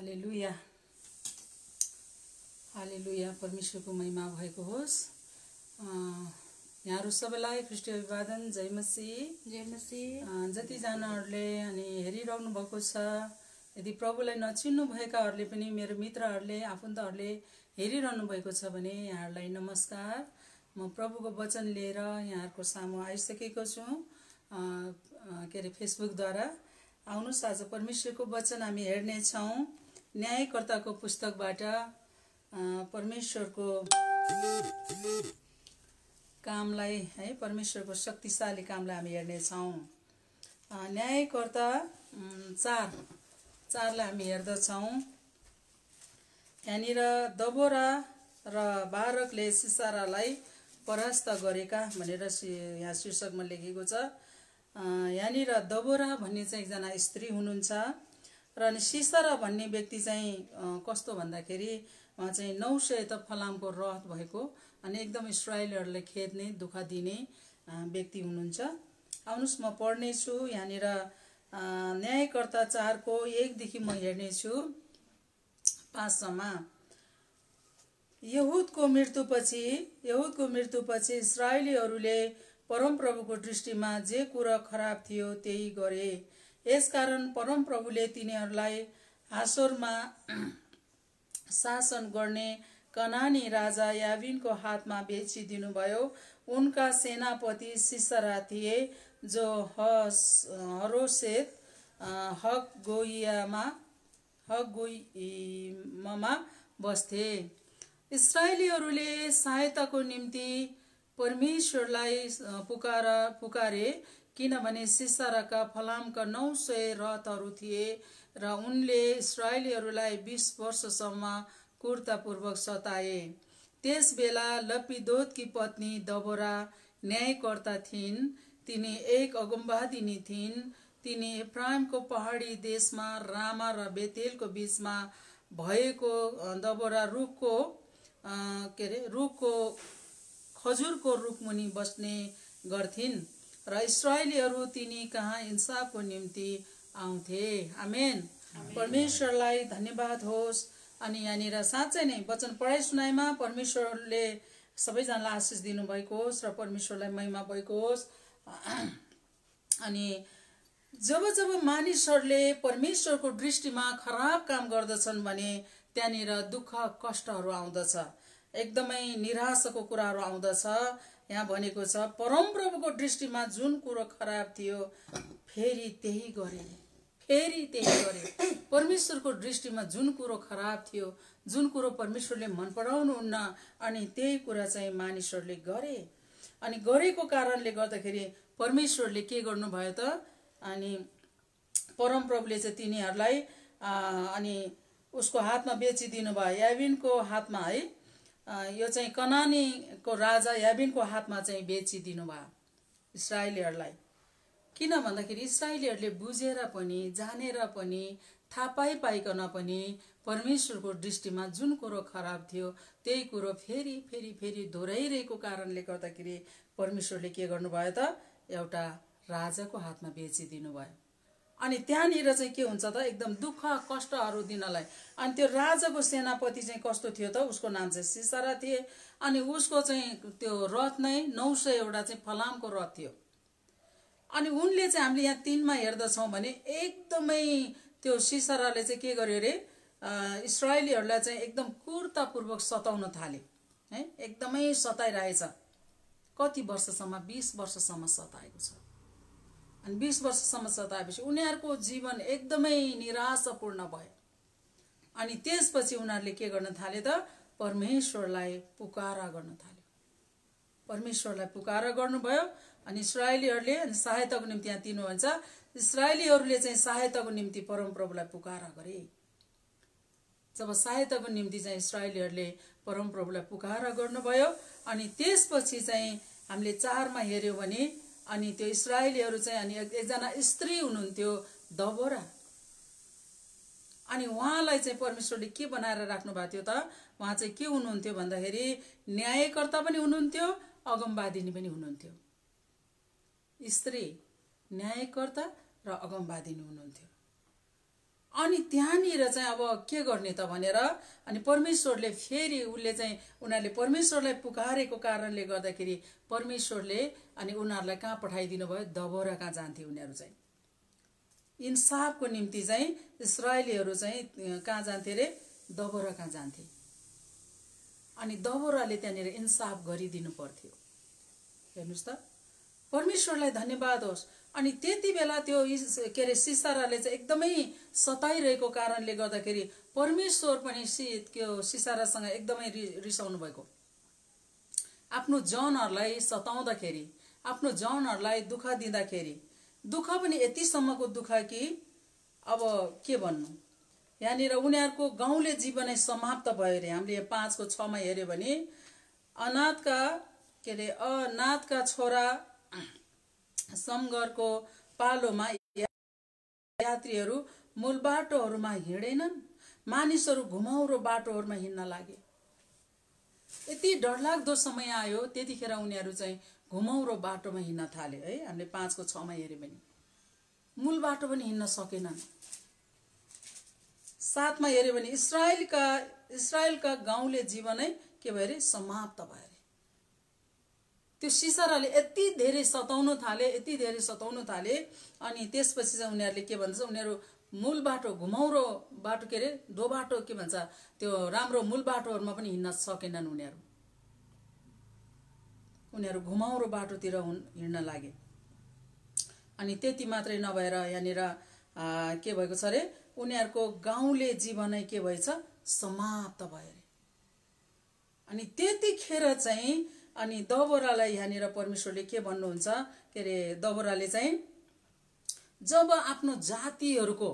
हालेलुया हालेलुया परमेश्वरको महिमा भएको होस्। यहाँहरु सबैलाई ख्रीष्ट अभिवादन। जय मसीह। जतिजनाहरूले अनि हेरिरहनु भएको छ, यदि प्रभुलाई नचिन्नु भएकाहरूले पनि मेरो मित्रहरूले आफन्तहरूले हेरिरहनु भएको छ भने यहाँहरूलाई नमस्कार। म प्रभुको वचन लिएर यहाँहरुको सामु आइसकेको छु फेसबुकद्वारा। आउनुस् आज परमेश्वरको वचन हामी हेर्ने छौं। न्यायकर्ताको पुस्तकबाट परमेश्वरको कामलाई परमेश्वरको शक्तिशाली कामलाई हामी हेर्ने छौं। न्यायकर्ता 4लाई हामी हेर्दछौं। यहाँनिर दबोरा र बारकले सिसारालाई परास्त गरेका भनेर यहाँ शीर्षकमा लेखेको छ। यहाँनिर दबोरा भन्ने चाहिँ एकजना स्त्री हुनुहुन्छ र अनि सिसारा भन्ने व्यक्ति चाहिँ कस्तो भन्दाखेरि उहाँ चाहिँ 900 त फलामको रथ भएको अनि एकदम इस्राएलीहरुलाई खेद्ने दुःख दिने व्यक्ति हुनुहुन्छ। आउनुस् म पढ्ने छु। यहाँनिर न्यायकर्ता 4 को 1 देखि म हेर्ने छु 5 सम्म। यहुदको मृत्युपछि इस्राएलीहरुले परमप्रभुको दृष्टिमा जे कुरा खराब थियो त्यही गरे। यसकारण परमप्रभुले तिनीहरूलाई हासोरमा शासन गर्ने कनानी राजा याबिनको हातमा बेचिदिनु भयो। उनका सेनापति सिसरा थिए जो हरोसेत हगोइममा बस्थे। इस्राएलीहरुले सहायताको निम्ति परमेश्वरलाई पुकारे किनभने सिसराका फलामका 900 रथहरू थिए र उनले इस्राएलीहरुलाई 20 वर्षसम्म क्रूरतापूर्वक सताए। त्यसबेला लपिदोतकी पत्नी दबोरा न्यायकर्ता थिइन्। तिनी एक अगमवादिनी थिइन्। तिनी एफ्राइमको पहाडी देशमा रामा र बेतेलको बीचमा भएको दबोरा रुखको खजुरको रुखमुनि बस्ने गर्थिन् र इस्राएलीहरु तिनी कहाँ इन्साफको निम्ति आउँथे। आमेन। परमेश्वरलाई धन्यवाद होस्। अनि यहाँनिर साँच्चै नै वचन पढाइ सुनाइमा परमेश्वरले सबैजनालाई आशिष दिनु भएको होस् र परमेश्वरलाई महिमा भएको होस्। अनि जब मानिसहरूले परमेश्वरको दृष्टिमा खराब काम गर्दछन् भने त्यहाँनिर दुःख कष्टहरू आउँदछ, एकदमै निराशाको कुराहरू आउँदछ। यहाँ भनेको छ परमप्रभुको दृष्टिमा जुन कुरो खराब थियो फेरि त्यही गरे। परमेश्वरको दृष्टिमा जुन कुरो खराब थियो, जुन कुरो परमेश्वरले मन पराउनुहुन्न, अनि त्यही कुरा चाहिँ मानिसहरूले गरे। अनि गरेको कारणले गर्दाखेरि परमेश्वरले के गर्नुभयो त, अनि परमप्रभुले चाहिँ तिनीहरूलाई अनि उसको हातमा बेचिदिनु भयो, याबिनको हातमा। यो चाहिँ कनानीको राजा याबिनको हातमा चाहिँ बेचिदिनु भयो इस्राएलीहरुलाई। किन भन्दाखेरि इस्राएलीहरुले बुझेर पनि जानेर पनि थाहा पाइकन पनि परमेश्वरको दृष्टिमा जुन कुरो खराब थियो त्यही कुरो फेरि दोहोऱ्याइरहेको कारणले गर्दाखेरि परमेश्वरले के गर्नुभयो त, एउटा राजाको हातमा बेचिदिनु भयो। अनि त्यहाँनिर चाहिँ के हुन्छ त, एकदम दुःख कष्टहरू दिनलाई। अनि त्यो राजाको सेनापति चाहिँ कस्तो थियो त, उसको नाम चाहिँ सिसरा थिए। अनि उसको चाहिँ त्यो रथ नै 900 एउटा चाहिँ फलामको रथ थियो। अनि उनले चाहिँ हामीले यहाँ 3 मा हेर्दछौं भने एकदमै त्यो सिसराले चाहिँ के गर्यो रे, इस्राएलीहरुलाई चाहिँ एकदम क्रूरतापूर्वक सताउन थाले है। एकदमै सताइरहेछ। कति वर्षसम्म? 20 वर्षसम्म सताएको छ। अनि 20 वर्षसम्म सताएपछि उनीहरुको जीवन एकदमै निराशापूर्ण भयो। अनि त्यसपछि उनीहरुले के गर्न थाले त, परमेश्वरलाई पुकारा गर्न थाल्यो। परमेश्वरलाई पुकारा गर्नुभयो। अनि इस्राएलीहरुले अनि सहायताको निम्ति यहाँ 3 भन्छ, इस्राएलीहरुले चाहिँ सहायताको निम्ति परमप्रभुलाई पुकारा गरे। जब सहायताको निम्ति चाहिँ इस्राएलीहरुले परमप्रभुलाई पुकारा गर्नुभयो, अनि त्यसपछि चाहिँ हामीले 4 मा हेर्यौं भने अनि त्यो इस्राएलीहरु चाहिँ अनि एकजना स्त्री हुनुहुन्थ्यो दबोरा। अनि उहाँलाई चाहिँ परमेश्वरले के बनाएर राख्नु भएको थियो त, उहाँ चाहिँ के हुनुहुन्थ्यो भन्दाखेरि न्यायकर्ता पनि हुनुहुन्थ्यो, अगमवादिनी पनि हुनुहुन्थ्यो। स्त्री न्यायकर्ता र अगमवादिनी हुनुहुन्थ्यो। अनि त्यहाँनिर चाहिँ अब के गर्ने त भनेर अनि परमेश्वरले फेरि उसले चाहिँ उनीहरूले परमेश्वरलाई पुकारेको कारणले गर्दाखेरि परमेश्वरले अनि उनीहरूलाई कहाँ पठाइदिनु भयो, दबोरा कहाँ जान्थे उनीहरू चाहिँ। इन्साफको निम्ति चाहिँ इस्राएलीहरू चाहिँ कहाँ जान्थे रे, दबोरा कहाँ जान्थे। अनि दबोराले त्यहाँनिर इन्साफ गरिदिनु पर्थ्यो। हेर्नुहोस् त, परमेश्वरलाई धन्यवाद होस्। अनि त्यति बेला त्यो के अरे सिसाराले चाहिँ एकदमै सताइरहेको कारणले गर्दाखेरि परमेश्वर पनि सिसारासँग एकदमै रिसाउनु भएको। आफ्नो जनहरूलाई सताउँदाखेरि, आफ्नो जनहरूलाई दुःख दिँदाखेरि, दुःख पनि यतिसम्मको दुःख कि अब के भन्नु, यहाँनिर उनीहरूको गाउँले जीवनै समाप्त भयो अरे। हामीले 5:6 हेऱ्यो भने अनाथका छोरा समगरको पालोमा यात्रीहरू मूल बाटोहरूमा हिँडेनन्, मानिसहरू घुमाउरो बाटोहरूमा हिँड्न लागे। यति डरलाग्दो समय आयो, त्यतिखेर उनीहरू चाहिँ घुमाउरो बाटोमा हिँड्न थाले है। हामीले 5:6 हेऱ्यो भने मूल बाटो पनि हिँड्न सकेनन्। 7 हेऱ्यो भने इस्राएलका गाउँले जीवनै के भयो अरे, समाप्त भयो अरे। त्यो सिसाराले यति धेरै सताउन थाले अनि त्यसपछि चाहिँ उनीहरूले के भन्छ, उनीहरू मूल बाटो घुमाउरो बाटो के अरे दो बाटो के भन्छ त्यो राम्रो मूल बाटोहरूमा पनि हिँड्न सकेनन्। उनीहरू घुमाउरो बाटोतिर हिँड्न लागे। अनि त्यति मात्रै नभएर यहाँनिर के भएको छ अरे, उनीहरूको गाउँले जीवनै के भएछ, समाप्त भयो अरे। अनि त्यतिखेर चाहिँ अनि दबोरालाई यहाँनिर परमेश्वरले के भन्नुहुन्छ, के अरे दबोराले चाहिँ जब आफ्नो जातिहरूको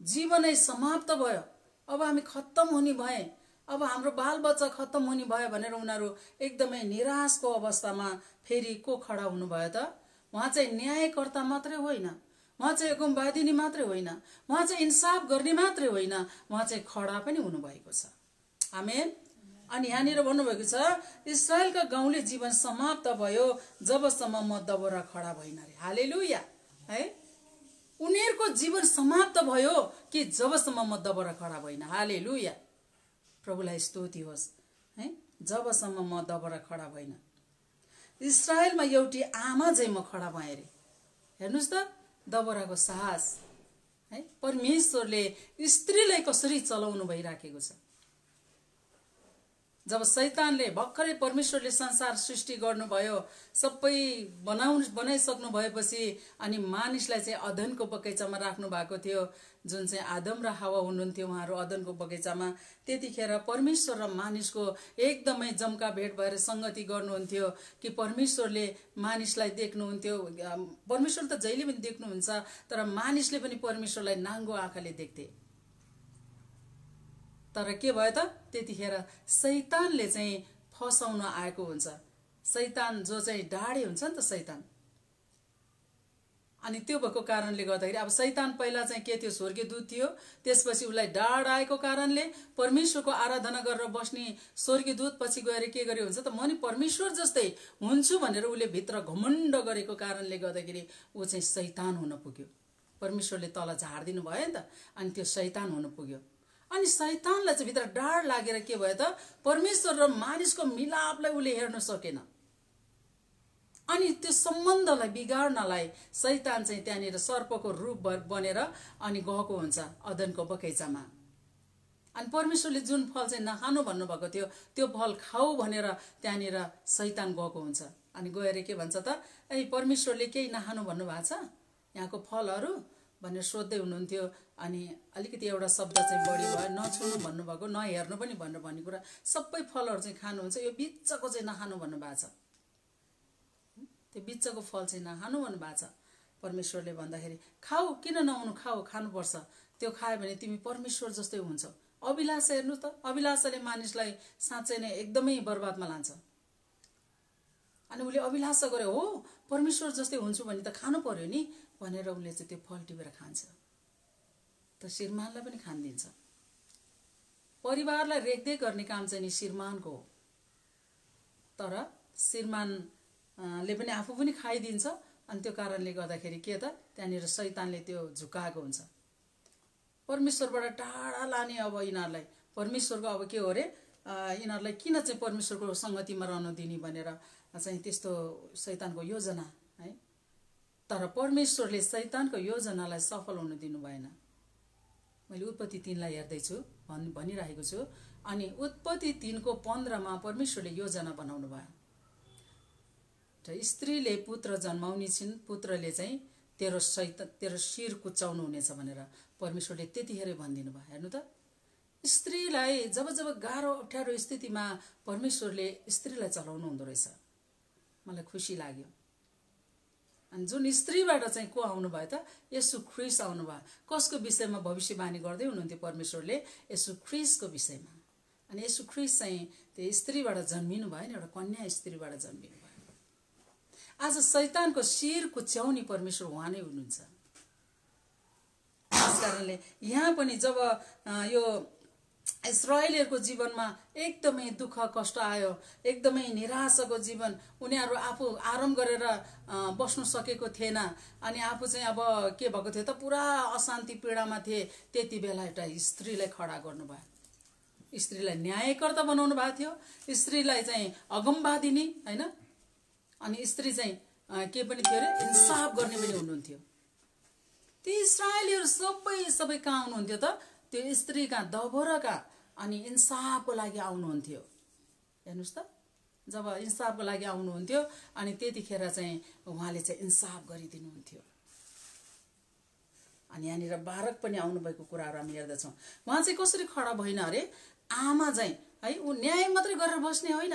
जीवनै समाप्त भयो, अब हामी खत्तम हुने भए, अब हाम्रो बालबच्चा खत्तम हुने भयो भनेर उनीहरू एकदमै निराशको अवस्थामा फेरि को खडा हुनुभयो त? उहाँ चाहिँ न्यायकर्ता मात्रै होइन, उहाँ चाहिँ हुकुमवादिनी मात्रै होइन, उहाँ चाहिँ इन्साफ गर्ने मात्रै होइन, उहाँ चाहिँ खडा पनि हुनुभएको छ। आमेन। अनि यहाँनिर भन्नुभएको छ, इस्राएलका गाउँले जीवन समाप्त भयो जबसम्म म दबोरा खडा भइन अरे। हालेलुया है। उनीहरूको जीवन समाप्त भयो कि जबसम्म म दबोरा खडा भइन। हालेलुया, प्रभुलाई स्तुति होस् है। जबसम्म म दबोरा खडा भइन, इस्राएलमा एउटी आमा चाहिँ म खडा भएँ अरे। हेर्नुहोस् त, दबोराको साहस है। परमेश्वरले स्त्रीलाई कसरी चलाउनु भइराखेको छ। जब शैतानले भर्खरै परमेश्वरले संसार सृष्टि गर्नुभयो, सबै बनाइसक्नु भएपछि अनि मानिसलाई चाहिँ अदनको बगैँचामा राख्नु भएको थियो, जुन चाहिँ आदम र हावा हुनुहुन्थ्यो उहाँहरू अदनको बगैँचामा। त्यतिखेर परमेश्वर र मानिसको एकदमै जम्का भेट भएर संगति गर्नुहुन्थ्यो कि परमेश्वरले मानिसलाई देख्नुहुन्थ्यो। परमेश्वर त जहिले पनि देख्नुहुन्छ, तर मानिसले पनि परमेश्वरलाई नाङ्गो आँखाले देख्थे। तर के भयो त, त्यतिखेर शैतानले चाहिँ फसाउन आएको हुन्छ। शैतान जो चाहिँ डाडे हुन्छ नि त शैतान। अनि त्यो भएको कारणले गर्दाखेरि अब शैतान पहिला चाहिँ के थियो, स्वर्गीय दूत थियो। त्यसपछि उसलाई डाड आएको कारणले परमेश्वरको आराधना गरेर बस्ने स्वर्गीय दूत पछि गएर के गर्यो हुन्छ त, म नि परमेश्वर जस्तै हुन्छु भनेर उसले भित्र घमण्ड गरेको कारणले गर्दाखेरि ऊ चाहिँ शैतान हुन पुग्यो। परमेश्वरले तल झार्दिनु भयो नि त, अनि त्यो शैतान हुन पुग्यो। अनि शैतानलाई चाहिँ भित्र डाड लागेर के भयो त, परमेश्वर र मानिसको मिलापलाई उसले हेर्न सकेन। अनि त्यो सम्बन्धलाई बिगार्नलाई शैतान चाहिँ त्यहाँनिर सर्पको रूप बनेर अनि गएको हुन्छ अदनको बगैँचामा। अनि परमेश्वरले जुन फल चाहिँ नखानु भन्नुभएको थियो त्यो फल खाऊ भनेर त्यहाँनिर शैतान गएको हुन्छ। अनि गएर के भन्छ त, परमेश्वरले केही नखानु भन्नुभएको छ यहाँको फलहरू भनेर सोध्दै हुनुहुन्थ्यो। अनि अलिकति एउटा शब्द चाहिँ बढी भयो, नछुनु भन्नुभएको, नहेर्नु पनि भन्ने कुरा, सबै फलहरू चाहिँ खानुहुन्छ, यो बिचको चाहिँ नखानु भन्नुभएको छ। त्यो बिचको फल चाहिँ नखानु भन्नुभएको छ। परमेश्वरले भन्दाखेरि खाऊ, किन नहुनु, खाऊ, खानुपर्छ, त्यो खायो भने तिमी परमेश्वर जस्तै हुन्छौ। अभिलाषा हेर्नु त, अभिलाषाले मानिसलाई साँच्चै नै एकदमै बर्बादमा लान्छ। अनि उसले अभिलाषा गर्यो, हो परमेश्वर जस्तै हुन्छु भने त खानु पर्यो नि भनेर उसले चाहिँ त्यो फल टिपेर खान्छ, त श्रीमानलाई पनि खानिदिन्छ। परिवारलाई रेखदेख गर्ने काम चाहिँ नि श्रीमानको हो, तर श्रीमानले पनि आफू पनि खाइदिन्छ। अनि त्यो कारणले गर्दाखेरि के त, त्यहाँनिर शैतानले त्यो झुकाएको हुन्छ। परमेश्वरबाट टाढा लाने अब यिनीहरूलाई परमेश्वरको अब के हो रे यिनीहरूलाई किन चाहिँ परमेश्वरको संगतिमा रहन दिने भनेर चाहिँ त्यस्तो शैतानको योजना है। तर परमेश्वरले शैतानको योजनालाई सफल हुन दिनु भएन। मैले उत्पत्ति 3लाई हेर्दैछु भनिरहेको छु। अनि उत्पत्ति 3को 15मा परमेश्वरले योजना बनाउनु भयो। र स्त्रीले पुत्र जन्माउने छिन्, पुत्रले चाहिँ तेरो शिर कुचाउनु हुनेछ भनेर परमेश्वरले त्यतिखेरै भनिदिनु भयो। हेर्नु त, स्त्रीलाई जब जब गाह्रो अप्ठ्यारो स्थितिमा परमेश्वरले स्त्रीलाई चलाउनु हुँदो रहेछ। मलाई खुसी लाग्यो। अनि जुन स्त्रीबाट चाहिँ को आउनु भयो त? येशू ख्रीष्ट आउनु भयो। कसको विषयमा भविष्यवाणी गर्दै हुनुहुन्थ्यो परमेश्वरले? येशू ख्रीष्टको विषयमा। अनि येशू ख्रीष्ट चाहिँ त्यो स्त्रीबाट जन्मिनु भयो नि, एउटा कन्या स्त्रीबाट जन्मिनु भयो। आज शैतानको शिर कुच्याउने परमेश्वर उहाँ नै हुनुहुन्छ। त्यस कारणले यहाँ पनि जब यो इस्राएलीहरूको जीवनमा एकदमै दुःख कष्ट आयो, एकदमै निराशाको जीवन, उनीहरू आफू आराम गरेर बस्नु सकेको थिएन। अनि आफू चाहिँ अब के भएको थियो त, पुरा अशान्ति पीडामा थिए। त्यति बेला एउटा स्त्रीलाई खडा गर्नुभयो। स्त्रीलाई न्यायकर्ता बनाउनु भएको थियो, स्त्रीलाई चाहिँ अगमवादिनी हैन। अनि स्त्री चाहिँ के पनि थियो अरे, इन्साफ गर्ने पनि हुनुहुन्थ्यो। ती इस्राएलीहरू सबै कहाँ आउनुहुन्थ्यो त? त्यो स्त्री कहाँ, दबोरा कहाँ, अनि इन्साफको लागि आउनुहुन्थ्यो। हेर्नुहोस् त, जब इन्साफको लागि आउनुहुन्थ्यो अनि त्यतिखेर चाहिँ उहाँले चाहिँ इन्साफ गरिदिनुहुन्थ्यो। अनि यहाँनिर बारक पनि आउनुभएको कुराहरू हामी हेर्दछौँ। उहाँ चाहिँ कसरी खडा भएन अरे? आमा चाहिँ है, ऊ न्याय मात्रै गरेर बस्ने होइन।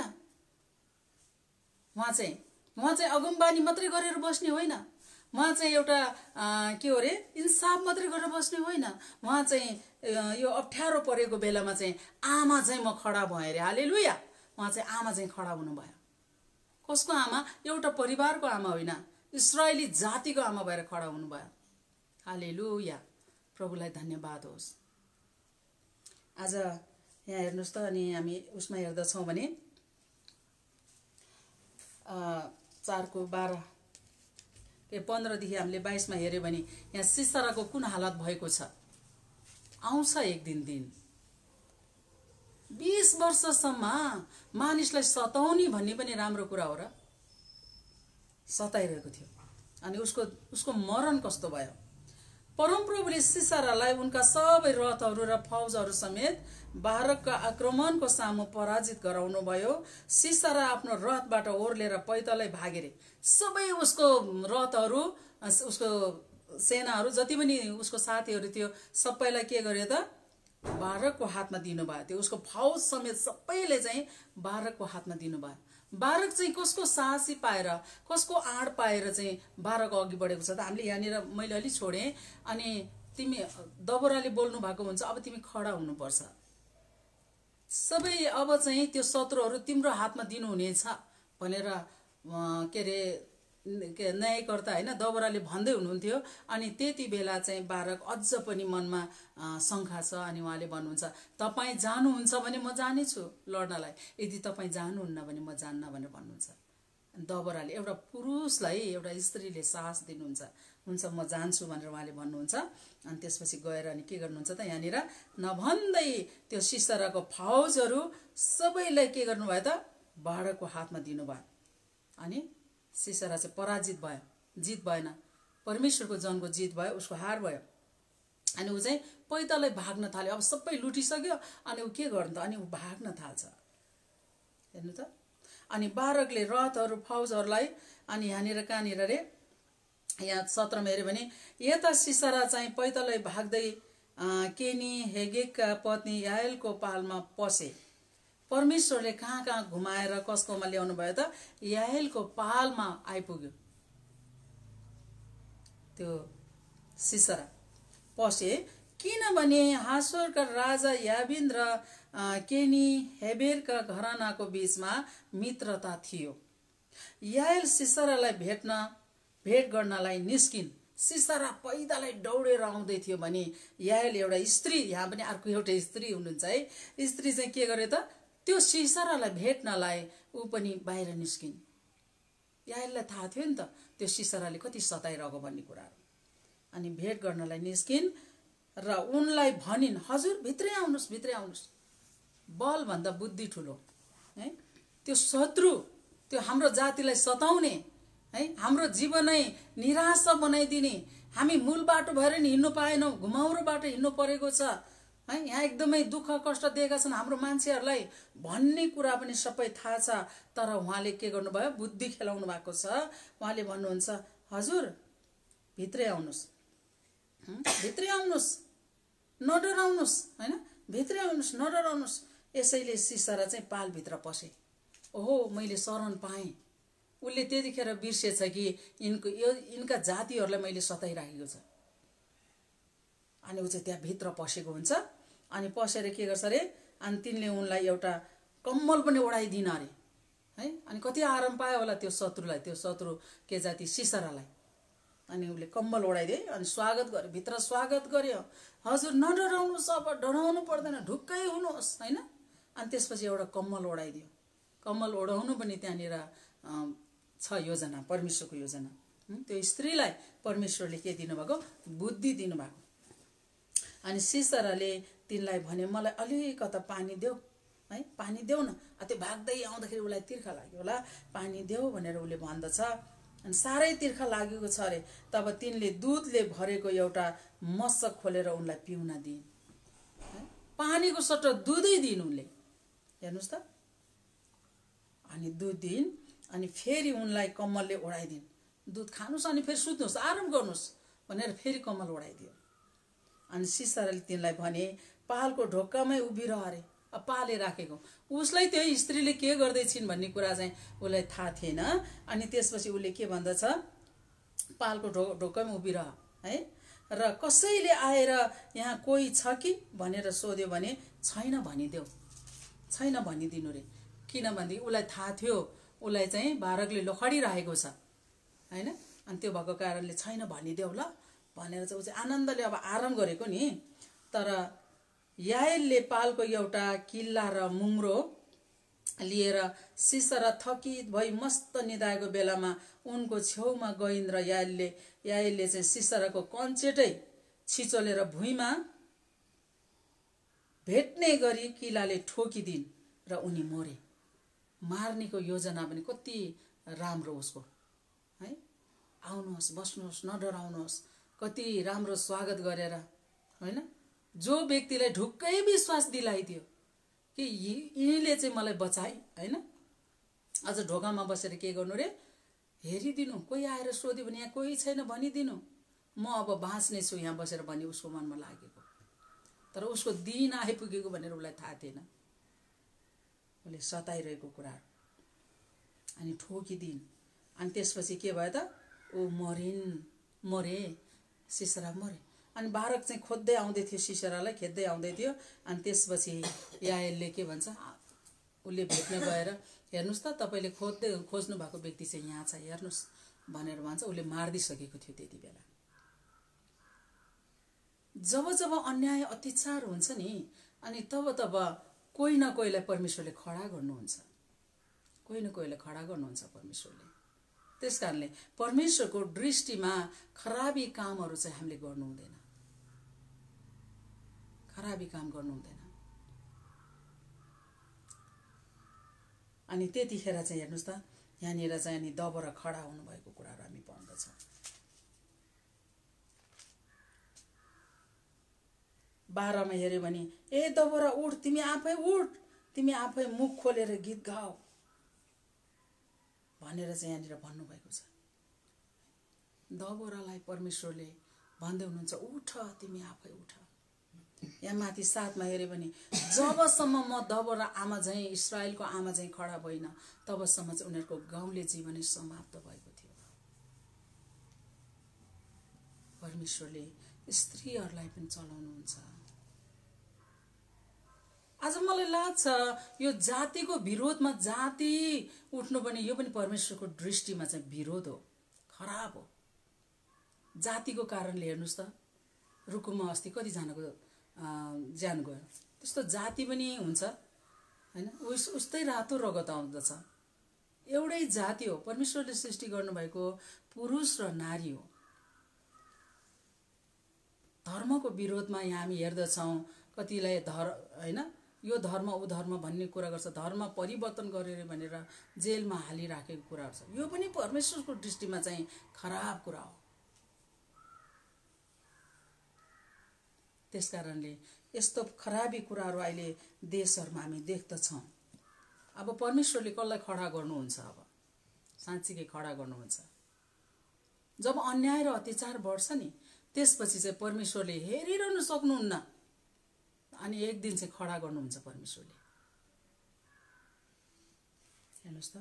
उहाँ चाहिँ अगमबानी मात्रै गरेर बस्ने होइन। उहाँ चाहिँ एउटा के हो रे, इन्साफ मात्रै गरेर बस्ने होइन। उहाँ चाहिँ यो अप्ठ्यारो परेको बेलामा चाहिँ आमा चाहिँ म खडा भएँ रे। हालेलुया। उहाँ चाहिँ आमा चाहिँ खडा हुनुभयो। कसको आमा? एउटा परिवारको आमा होइन, इस्राएली जातिको आमा भएर खडा हुनुभयो। हालेलुया। प्रभुलाई धन्यवाद होस्। आज यहाँ हेर्नुहोस् त, अनि हामी उसमा हेर्दछौँ भने 4:12 15देखि हामीले 22मा हेऱ्यो भने यहाँ सिसराको कुन हालत भएको छ। आउँछ एक दिन 20 वर्षसम्म मानिसलाई सताउने भन्ने पनि राम्रो कुरा हो र? सताइरहेको थियो। अनि उसको मरण कस्तो भयो? परमप्रभुले सिसरालाई उनका सबै रथहरू र फौजहरू समेत बारकका आक्रमणको सामु पराजित गराउनु भयो। सिसरा आफ्नो रथबाट ओर्लेर पैदलै भागे रे। सबै उसको रथहरू, उसको सेनाहरू, जति पनि उसको साथीहरू थियो, सबैलाई के गर्यो त? बारकको हातमा दिनुभयो। त्यो उसको फौज समेत सबैले चाहिँ बारकको हातमा दिनुभयो। बारक चाहिँ कसको साहसी पाएर, कसको आड पाएर चाहिँ बारक अघि बढेको छ त? हामीले यहाँनिर मैले अलि छोडेँ। अनि तिमी दबोराले बोल्नु भएको हुन्छ, अब तिमी खडा हुनुपर्छ। सबै अब चाहिँ त्यो शत्रुहरू तिम्रो हातमा दिनुहुनेछ भनेर के अरे न्यायकर्ता होइन दबोराले भन्दै हुनुहुन्थ्यो। अनि त्यति बेला चाहिँ बारक अझ पनि मनमा शङ्का छ। अनि उहाँले भन्नुहुन्छ, तपाईँ जानुहुन्छ भने म जानेछु लड्नलाई, यदि तपाईँ जानुहुन्न भने म जान्न भनेर भन्नुहुन्छ। दबोराले एउटा पुरुषलाई एउटा स्त्रीले साहस दिनुहुन्छ। हुन्छ म जान्छु भनेर उहाँले भन्नुहुन्छ। अनि त्यसपछि गएर अनि के गर्नुहुन्छ त? यहाँनिर नभन्दै त्यो सिसराको फौजहरू सबैलाई के गर्नुभयो त? बारकको हातमा दिनुभयो। अनि सिसरा चाहिँ पराजित भयो, जित भएन। परमेश्वरको जनको जित भयो, उसको हार भयो। अनि ऊ चाहिँ पैदलै भाग्न थाल्यो। अब सबै लुटिसक्यो। अनि ऊ के गर्नु त? अनि ऊ भाग्न थाल्छ। हेर्नु त, अनि बारकले रथहरू फौजहरूलाई, अनि यहाँनिर कहाँनिर रे, यहाँ 17मा हेऱ्यो भने यता सिसरा चाहिँ पैदलै भाग्दै केनी हेगेकका पत्नी याएलको पालमा पसे। परमेश्वरले कहाँ कहाँ घुमाएर कसकोमा ल्याउनु भयो त? याएलको पालमा आइपुग्यो। त्यो सिसरा पसे किनभने हासोरका राजा याबिन र केनी हेबेरका घरानाको बीचमा मित्रता थियो। याएल सिसरालाई भेट गर्नलाई निस्किन्। सिसरा पैदलै दौडेर आउँदै थियो भने याएल एउटा स्त्री, यहाँ पनि अर्को एउटा स्त्री हुनुहुन्छ है, स्त्री चाहिँ के गर्यो त? त्यो सिसरालाई भेट्नलाई ऊ पनि बाहिर निस्किन्। याएललाई थाहा थियो नि त त्यो सिसराले कति सताइरहेको भन्ने कुराहरू। अनि भेट गर्नलाई निस्किन् र उनलाई भनिन्, हजुर भित्रै आउनुहोस्। बल भन्दा बुद्धि ठुलो है। त्यो शत्रु, त्यो हाम्रो जातिलाई सताउने है, हाम्रो जीवनै निराशा बनाइदिने, हामी मूल बाटो भएर नि हिँड्नु पाएनौँ, घुमाउरो बाटो हिँड्नु परेको छ है, यहाँ एकदमै दुःख कष्ट दिएका छन् हाम्रो मान्छेहरूलाई भन्ने कुरा पनि सबै थाहा छ। तर उहाँले के गर्नुभयो? बुद्धि खेलाउनु भएको छ। उहाँले भन्नुहुन्छ, हजुर भित्रै आउनुहोस्, नडराउनुहोस् होइन, भित्रै आउनुहोस्, नडराउनुहोस्। यसैले सिसरा चाहिँ पालभित्र पसे। ओहो, मैले शरण पाएँ। उसले त्यतिखेर बिर्सेछ कि यिनका जातिहरूलाई मैले सताइराखेको छ। अनि ऊ चाहिँ त्यहाँ भित्र पसेको हुन्छ। अनि पसेर के गर्छ अरे, अनि तिनले उनलाई एउटा कम्मल पनि ओढाइदिन अरे है। अनि कति आराम पायो होला त्यो शत्रुलाई, त्यो शत्रु के जाति सिसरालाई। अनि उसले कम्मल ओढाइदिए अनि स्वागत गर्यो, भित्र स्वागत गर्यो। हजुर नडराउनुहोस्, अब डराउनु पर्दैन, ढुक्कै हुनुहोस् होइन। अनि त्यसपछि एउटा कम्मल ओढाइदियो। कम्मल ओढाउनु पनि त्यहाँनिर छ योजना, परमेश्वरको योजना। त्यो स्त्रीलाई परमेश्वरले के दिनुभएको? बुद्धि दिनुभएको। अनि सिसराले तिनलाई भने, मलाई अलिकता पानी देऊ है, पानी देऊ न। त्यो भाग्दै आउँदाखेरि उसलाई तिर्खा लाग्यो होला, पानी देऊ भनेर उसले भन्दछ। अनि साह्रै तिर्खा लागेको छ अरे। तब तिनले दुधले भरेको एउटा मशक खोलेर उनलाई पिउन दिइन्। पानीको सट्टा दुधै दिइन् उनले, हेर्नुहोस् त। अनि दुध दिइन्। अनि फेरि उनलाई कम्मलले ओढाइदिन्, दुध खानुहोस् अनि फेरि सुत्नुहोस्, आराम गर्नुहोस् भनेर फेरि कम्मल ओढाइदियो। अनि सिसराले तिनलाई भने, पालको ढोकामै उभिरह अरे। अब पाले राखेको उसलाई त्यो स्त्रीले के गर्दैछिन् भन्ने कुरा चाहिँ उसलाई थाहा थिएन। अनि त्यसपछि उसले के भन्दछ? पालको ढोकामै उभिरह है, र कसैले आएर यहाँ कोही छ कि भनेर सोध्यो भने छैन भनिदेऊ, छैन भनिदिनु रे। किनभने उसलाई थाहा थियो उसलाई चाहिँ बारकले लखडिरहेको छ होइन। अनि त्यो भएको कारणले छैन भनिदेऊ ल भनेर चाहिँ ऊ चाहिँ आनन्दले अब आराम गरेको नि। तर याएलले पालको एउटा किल्ला र मुङ्रो लिएर सिसरा थकित भई मस्त निदाएको बेलामा उनको छेउमा गइन् र याएलले चाहिँ सिसराको कञ्चेटै छिचोलेर भुइँमा भेट्ने गरी किल्लाले ठोकिदिन् र उनी मरे। मार्नेको योजना पनि कति राम्रो उसको है। आउनुहोस्, बस्नुहोस्, नडराउनुहोस्, कति राम्रो स्वागत गरेर होइन। जो व्यक्तिलाई ढुक्कै विश्वास दिलाइदियो कि यिनीले चाहिँ मलाई बचाए होइन। अझ ढोकामा बसेर के गर्नु रे? हेरिदिनु, कोही आएर सोध्यो भने यहाँ कोही छैन भनिदिनु, म अब बाँच्ने छु यहाँ बसेर भन्ने उसको मनमा लागेको। तर उसको दिन आइपुगेको भनेर उसलाई थाहा थिएन, उसले सताइरहेको कुराहरू। अनि ठोकिदिन्। अनि त्यसपछि के भयो त? ऊ मरे, सिसरा मरे। अनि बारक चाहिँ खोज्दै आउँदै थियो, सिसरालाई खेद्दै आउँदै थियो। अनि त्यसपछि याएलले के भन्छ? उसले भेट्न गएर, हेर्नुहोस् त तपाईँले खोज्नु भएको व्यक्ति चाहिँ यहाँ छ, हेर्नुहोस् भनेर भन्छ। उसले मारिदिइसकेको थियो त्यति बेला। जब जब अन्याय अत्याचार हुन्छ नि, अनि तब कोही न कोहीलाई परमेश्वरले खडा गर्नुहुन्छ, कोही न कोहीलाई खडा गर्नुहुन्छ परमेश्वरले। त्यस कारणले परमेश्वरको दृष्टिमा खराबी कामहरू चाहिँ हामीले गर्नु हुँदैन, खराबी काम गर्नु हुँदैन। अनि त्यतिखेर चाहिँ हेर्नुहोस् त, यहाँनिर चाहिँ अनि दबरा खडा हुनुभएको कुराहरू हामी पाउँदछौँ। 12 मा हेऱ्यो भने, ए दबरा उठ, तिमी आफै मुख खोलेर गीत गाऊ भनेर चाहिँ यहाँनिर भन्नुभएको छ। दबोरालाई परमेश्वरले भन्दै हुनुहुन्छ, उठ, तिमी आफै उठ। यहाँ माथि 7 मा हेऱ्यो भने, जबसम्म म दबोरा आमा झैँ, इस्रायलको आमा झैँ खडा भइन, तबसम्म चाहिँ उनीहरूको गाउँले जीवनै समाप्त भएको थियो। परमेश्वरले स्त्रीहरूलाई पनि चलाउनुहुन्छ। आज मलाई लाग्छ यो जातिको विरोधमा जाति उठ्नु पनि, यो पनि परमेश्वरको दृष्टिमा चाहिँ विरोध हो, खराब हो। जातिको कारणले हेर्नुहोस् त, रुकुममा अस्ति कतिजनाको ज्यान गयो। त्यस्तो जाति पनि हुन्छ होइन, उस्तै रातो रगत आउँदछ। एउटै जाति हो, परमेश्वरले सृष्टि गर्नुभएको पुरुष र नारी हो। धर्मको विरोधमा यहाँ हामी हेर्दछौँ कतिलाई हैन यो धर्म ऊ धर्म भन्ने कुरा गर्छ, धर्म परिवर्तन गरेर भनेर जेलमा हालिराखेको कुराहरू छ। यो पनि परमेश्वरको दृष्टिमा चाहिँ खराब कुरा हो। त्यसकारणले यस्तो खराबी कुराहरू अहिले देशहरुमा हामी देख्दछौँ। अब परमेश्वरले कसलाई खडा गर्नुहुन्छ? अब साँच्चीकै खडा गर्नुहुन्छ। जब अन्याय र अत्याचार बढ्छ नि, त्यसपछि चाहिँ परमेश्वरले हेरिरहनु सक्नुहुन्न अनि एक दिन चाहिँ खडा गर्नुहुन्छ परमेश्वरले। हेर्नुस् त,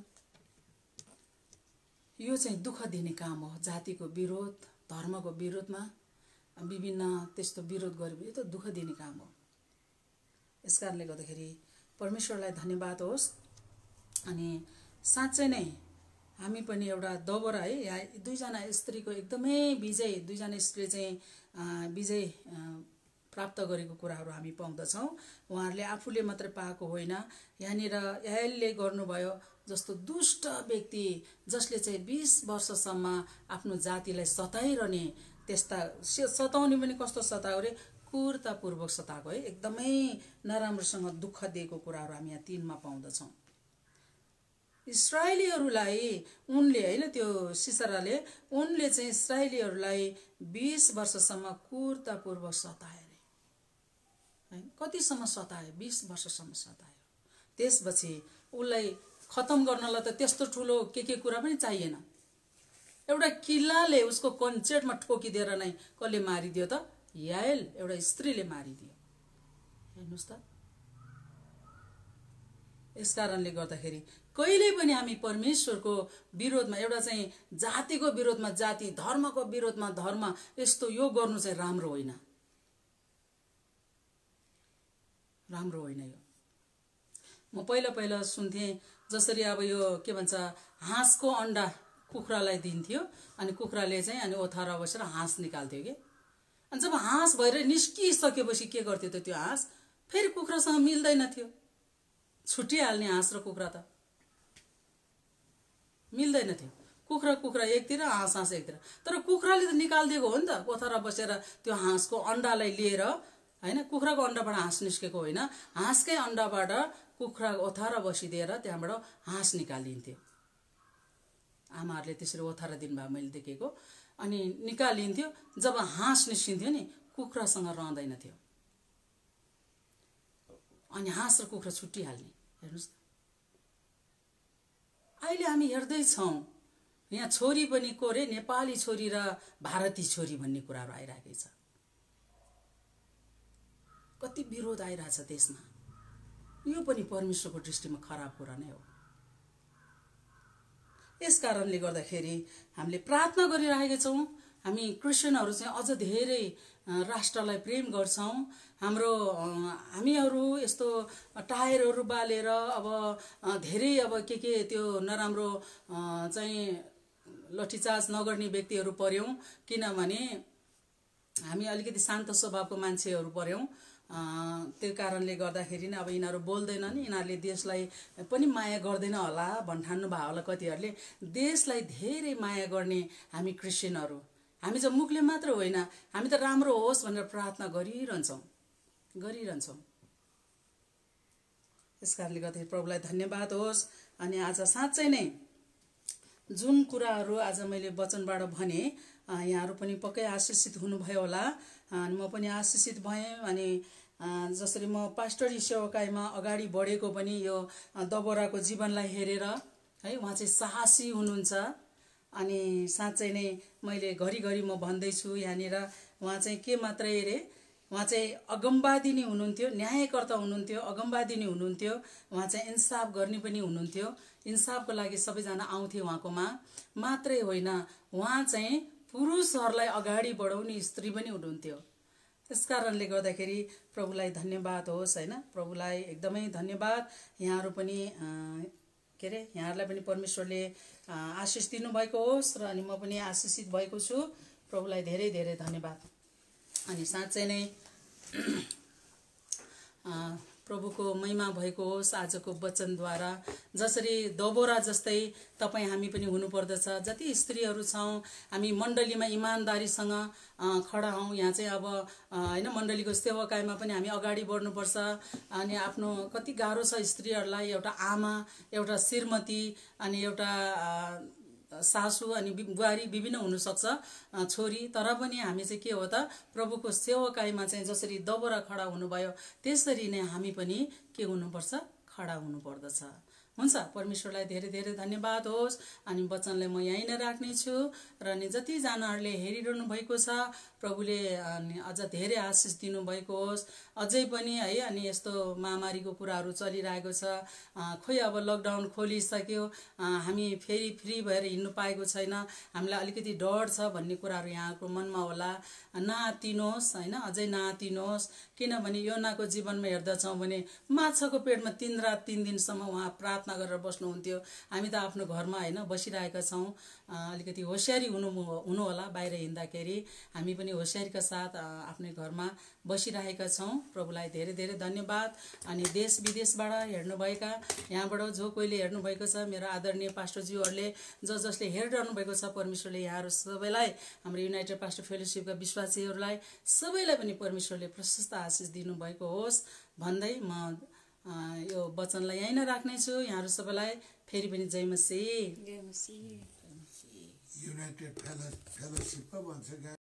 यो चाहिँ दुःख दिने काम हो। जातिको विरोध, धर्मको विरोधमा विभिन्न त्यस्तो विरोध गरेपछि यो त दुःख दिने काम हो। यसकारणले गर्दाखेरि परमेश्वरलाई धन्यवाद होस्। अनि साँच्चै नै हामी पनि एउटा दबोरा है, यहाँ दुईजना स्त्रीको एकदमै विजय, दुईजना स्त्रीले चाहिँ विजय प्राप्त गरेको कुराहरू हामी पाउँदछौँ। उहाँहरूले आफूले मात्र पाएको होइन, यहाँनिर याएलले गर्नुभयो जस्तो दुष्ट व्यक्ति जसले चाहिँ 20 वर्षसम्म आफ्नो जातिलाई सताइरहने, त्यस्ता सताउने पनि कस्तो सतायो रे, क्रूरतापूर्वक सताएको है, एकदमै नराम्रोसँग दुःख दिएको कुराहरू हामी यहाँ 3 मा पाउँदछौँ। इस्राएलीहरूलाई उनले हैन, त्यो सिसराले उनले चाहिँ इस्राएलीहरूलाई 20 वर्षसम्म क्रूरतापूर्वक सताए रे। कतिसम्म सतायो? 20 वर्षसम्म सतायो। त्यसपछि उसलाई खतम गर्नलाई त त्यस्तो ठुलो के कुरा पनि चाहिएन। एउटा किल्लाले उसको कन्चेटमा ठोकिदिएर नै कसले मारिदियो त? याएल, एउटा स्त्रीले मारिदियो। हेर्नुस् त, यसकारणले गर्दाखेरि कहिले पनि हामी परमेश्वरको विरोधमा, एउटा चाहिँ जातिको विरोधमा जाति, धर्मको विरोधमा धर्म, यस्तो यो गर्नु चाहिँ राम्रो होइन, राम्रो होइन। यो म पहिला सुन्थे जसरी अब यो के भन्छ, हाँसको अन्डा कुखुरालाई दिन्थ्यो अनि कुखुराले चाहिँ अनि ओथारा बसेर हाँस निकाल्थ्यो के। अनि जब हाँस भएर निस्किसकेपछि के गर्थ्यो त त्यो हाँस? फेरि कुखुरासँग मिल्दैन थियो, छुटिहाल्ने हाँस र कुखुरा त मिल्दैन थियो। कुखुरा एकतिर, हाँस एकतिर। तर कुखुराले त निकालिदिएको हो नि त, ओथारा बसेर त्यो हाँसको अन्डालाई लिएर हैन। कुखुराको अन्डाबाट हाँस निस्केको होइन, हाँसकै अन्डाबाट कुखुरा ओथारा बसिदिएर त्यहाँबाट हाँस निकालिन्थ्यो। आमाहरूले त्यसरी ओथारा दिनुभयो मैले देखेको। अनि निकालिन्थ्यो, जब हाँस निस्किन्थ्यो नि कुखुरासँग रहँदैन थियो, अनि हाँस र कुखुरा छुट्टिहाल्ने। हेर्नुस् त, अहिले हामी हेर्दैछौँ यहाँ छोरी पनि को रे, नेपाली छोरी र भारतीय छोरी भन्ने कुराहरू आइरहेको छ। कति विरोध आइरहेछ देशमा। यो पनि परमेश्वरको दृष्टिमा खराब कुरा नै हो। यस कारणले गर्दाखेरि हामीले प्रार्थना गरिरहेका छौँ। हामी क्रिस्चियनहरू चाहिँ अझ धेरै राष्ट्रलाई प्रेम गर्छौँ। हामीहरू यस्तो टायरहरू बालेर अब धेरै अब के त्यो नराम्रो चाहिँ लठीचार्ज नगर्ने व्यक्तिहरू पर्यौँ, किनभने हामी अलिकति शान्त स्वभावको मान्छेहरू पर्यौँ। त्यो कारणले गर्दाखेरि नै अब यिनीहरू बोल्दैनन्, यिनीहरूले देशलाई पनि माया गर्दैन होला भन्ठान्नु भयो होला कतिहरूले। देशलाई धेरै माया गर्ने हामी क्रिस्चियनहरू, हामी चाहिँ मुखले मात्र होइन, हामी त राम्रो होस् भनेर प्रार्थना गरिरहन्छौँ। यस कारणले गर्दाखेरि प्रभुलाई धन्यवाद होस्। अनि आज साँच्चै नै जुन कुराहरू आज मैले वचनबाट भने, यहाँहरू पनि पक्कै आशीषित हुनुभयो होला, अनि म पनि आशीषित भएँ। अनि जसरी म पास्टरी सेवाकाईमा अगाडि बढेको पनि यो दबोराको जीवनलाई हेरेर है, उहाँ चाहिँ साहसी हुनुहुन्छ। अनि साँच्चै नै मैले घरिघरि म भन्दैछु यहाँनिर, उहाँ चाहिँ के मात्रै रे, उहाँ चाहिँ अगमवादिनी हुनुहुन्थ्यो, न्यायकर्ता हुनुहुन्थ्यो, अगमवादिनी हुनुहुन्थ्यो। उहाँ चाहिँ इन्साफ गर्ने पनि हुनुहुन्थ्यो। इन्साफको लागि सबैजना आउँथे उहाँकोमा। मात्रै होइन, उहाँ चाहिँ पुरुषहरूलाई अगाडि बढाउने स्त्री पनि हुनुहुन्थ्यो। त्यस कारणले गर्दाखेरि प्रभुलाई धन्यवाद होस् हैन, प्रभुलाई एकदमै धन्यवाद। यहाँहरू पनि यहाँहरूलाई पनि परमेश्वरले आशिष दिनुभएको होस् र अनि म पनि आशिषित भएको छु। प्रभुलाई धेरै धेरै धन्यवाद। अनि साँच्चै नै प्रभुको महिमा भएको होस्। आजको वचनद्वारा जसरी दबोरा जस्तै तपाईँ हामी पनि हुनुपर्दछ। जति स्त्रीहरू छौँ हामी मण्डलीमा इमान्दारीसँग खडा हौँ। यहाँ चाहिँ अब होइन मण्डलीको सेवाकायमा पनि हामी अगाडि बढ्नुपर्छ। अनि आफ्नो कति गाह्रो छ स्त्रीहरूलाई, एउटा आमा, एउटा श्रीमती, अनि एउटा सासू अनि बुहारी विभिन्न हुनसक्छ छोरी। तर पनि हामी चाहिँ के हो त, प्रभुको सेवाकाईमा चाहिँ जसरी दबोरा खडा हुनुभयो त्यसरी नै हामी पनि के हुनुपर्छ, खडा हुनुपर्दछ। हुन्छ, परमेश्वरलाई धेरै धेरै धन्यवाद होस्। अनि वचनलाई म यहीँ नै राख्नेछु र नि जतिजनाहरूले हेरिरहनु भएको छ प्रभुले अझ धेरै आशिष दिनुभएको होस्। अझै पनि है, अनि यस्तो महामारीको कुराहरू चलिरहेको छ। खोइ अब लकडाउन खोलिसक्यो, हामी फेरि फ्री भएर हिँड्नु पाएको छैन, हामीलाई अलिकति डर छ भन्ने कुराहरू यहाँको मनमा होला। नआत्तिनुहोस् होइन, अझै नआत्तिनुहोस्। किनभने योनाको जीवनमा हेर्दछौँ भने माछाको पेटमा 3 रात 3 दिनसम्म उहाँ प्रार्थना गरेर बस्नुहुन्थ्यो। हामी त आफ्नो घरमा होइन बसिरहेका छौँ। अलिकति होसियारी हुनु होला। बाहिर हिँड्दाखेरि हामी पनि होसियारीका साथ आफ्नै घरमा बसिरहेका छौँ। प्रभुलाई धेरै धेरै धन्यवाद। अनि देश विदेशबाट हेर्नुभएका, यहाँबाट जो कोहीले हेर्नुभएको छ, मेरो आदरणीय पास्टरज्यूहरूले जसले हेरिरहनु भएको छ, परमेश्वरले यहाँहरू सबैलाई, हाम्रो युनाइटेड पास्टर फेलोसिपका विश्वासीहरूलाई सबैलाई पनि परमेश्वरले प्रशस्त आशिष दिनुभएको होस् भन्दै म यो वचनलाई यहीँ नै राख्नेछु। यहाँहरू सबैलाई फेरि पनि जय मसीह। युनाइटेड फेलोसिप भन्छ।